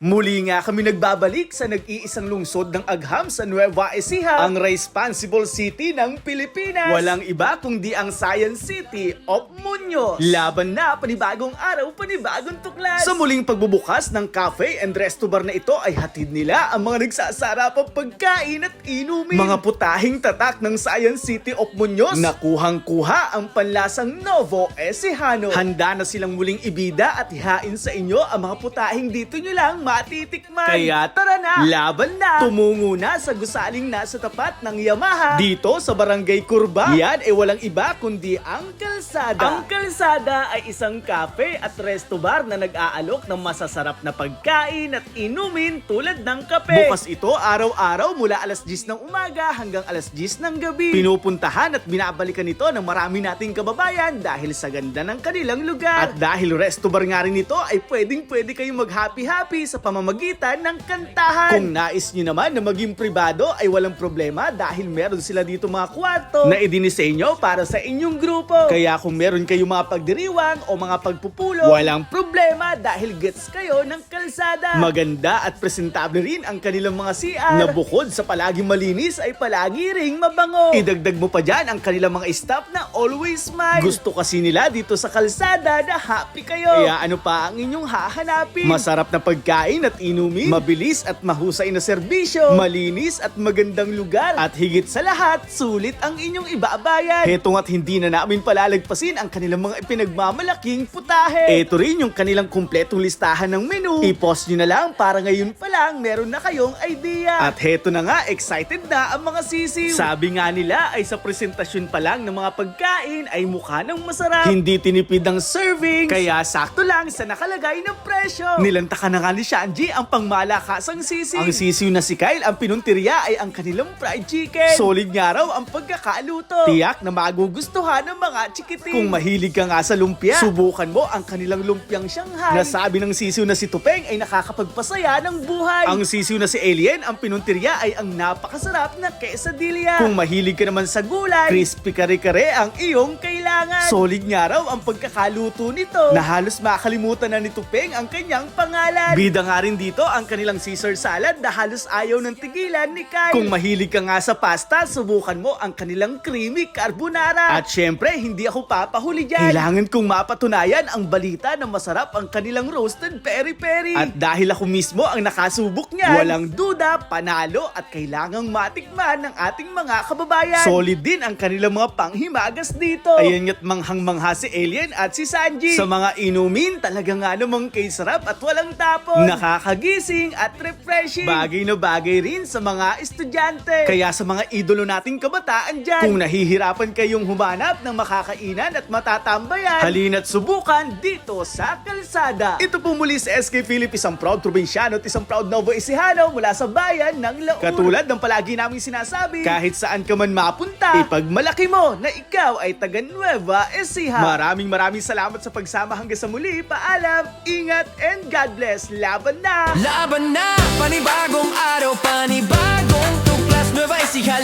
Muli nga kami nagbabalik sa nag-iisang lungsod ng Agham sa Nueva Ecija, ang responsible city ng Pilipinas. Walang iba kundi ang Science City of Muñoz. Laban na, panibagong araw, panibagong tuklas. Sa muling pagbubukas ng cafe and resto bar na ito ay hatid nila ang mga nagsasarapang pagkain at inumin. Mga putahing tatak ng Science City of Muñoz, nakuhang-kuha ang panlasang Novo Ecijano. Handa na silang muling ibida at ihain sa inyo ang mga putahing dito nyo lang matitikman. Kaya tara na, laban na! Tumungo na sa gusaling nasa tapat ng Yamaha dito sa Barangay Curva. Yan ay walang iba kundi ang Kalsada. Ang Kalsada ay isang cafe at resto bar na nag-aalok ng masasarap na pagkain at inumin tulad ng kape. Bukas ito araw-araw mula alas 10 ng umaga hanggang alas 10 ng gabi. Pinupuntahan at binabalikan ito ng marami nating kababayan dahil sa ganda ng kanilang lugar. At dahil resto bar nga rin ito ay pwedeng-pwede kayong mag-happy-happy sa pamamagitan ng kantahan. Kung nais nyo naman na maging pribado ay walang problema dahil meron sila dito mga kwarto na idinisenyo para sa inyong grupo. Kaya kung meron kayong mga pagdiriwang o mga pagpupulo, walang problema dahil gets kayo ng Kalsada. Maganda at presentable rin ang kanilang mga CR na bukod sa palaging malinis ay palagi ring mabango. Idagdag mo pa dyan ang kanilang mga staff na always smile. Gusto kasi nila dito sa Kalsada na happy kayo. Kaya ano pa ang inyong hahanapin? Masarap na pagkain at inumin, mabilis at mahusay na serbisyo, malinis at magandang lugar, at higit sa lahat, sulit ang inyong ibaabayan. Heto nga't hindi na namin palalagpasin ang kanilang mga ipinagmamalaking putahe. Ito rin yung kanilang kumpletong listahan ng menu. I-post nyo na lang para ngayon pa lang meron na kayong idea. At heto na nga, excited na ang mga sisiw. Sabi nga nila ay sa presentasyon pa lang ng mga pagkain ay mukha ng masarap. Hindi tinipid ang serving, kaya sakto lang sa nakalagay ng presyo. Nilantakan na nga ni Shanji ang pangmalakasang sisiw. Ang sisiw na si Kyle, ang pinuntirya ay ang kanilang fried chicken. Solid nga raw ang pagkakaluto. Tiyak na magugustuhan ng mga chikiting. Kung mahilig ka nga sa lumpia, subukan mo ang kanilang lumpiang Shanghai. Nasabi ng sisiw na si Tupeng ay nakakapagpasaya ng buhay. Ang sisiw na si Alien, ang pinuntirya ay ang napakasarap na quesadilla. Kung mahilig ka naman sa gulay, crispy kare-kare ang iyong kailangan. Solid nga raw ang pagkakaluto nito na halos makalimutan na ni Tupeng ang kanyang pangalan. Bida nga rin dito ang kanilang Caesar salad na halos ayaw ng tigilan ni Kyle. Kung mahilig ka nga sa pasta, subukan mo ang kanilang creamy carbonara. At syempre, hindi ako papahuli dyan. Kailangan kong mapatunayan ang balita na masarap ang kanilang roasted peri-peri. At dahil ako mismo ang nakasubok niyan, walang duda, panalo at kailangang matikman ng ating mga kababayan. Solid din ang kanilang mga panghimagas dito. Ayan nga't manghang-mangha si Alien at si Sanji. Sa mga inumin, talaga nga namang kay sarap at walang tapon. Nakakagising at refreshing. Bagay na bagay rin sa mga estudyante. Kaya sa mga idolo nating kabataan dyan, kung nahihirapan kayong humanap ng makakainan at matatambayan, halina't subukan dito sa Kalsada. Ito po muli sa SK Philip, isang proud probinsyano at isang proud Novo Ecijano mula sa bayan ng Laur. Katulad ng palagi naming sinasabi, kahit saan ka man mapunta, ipagmalaki mo na ikaw ay taga Nueva Ecija. Maraming salamat sa pagsama hanggang sa muli. Paalam, ingat, and God bless. Laban na! Laban na! Panibagong araw, panibagong tuklas. Nueva Ecija,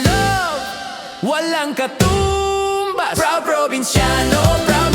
walang katumbas. Proud probinsyano, proud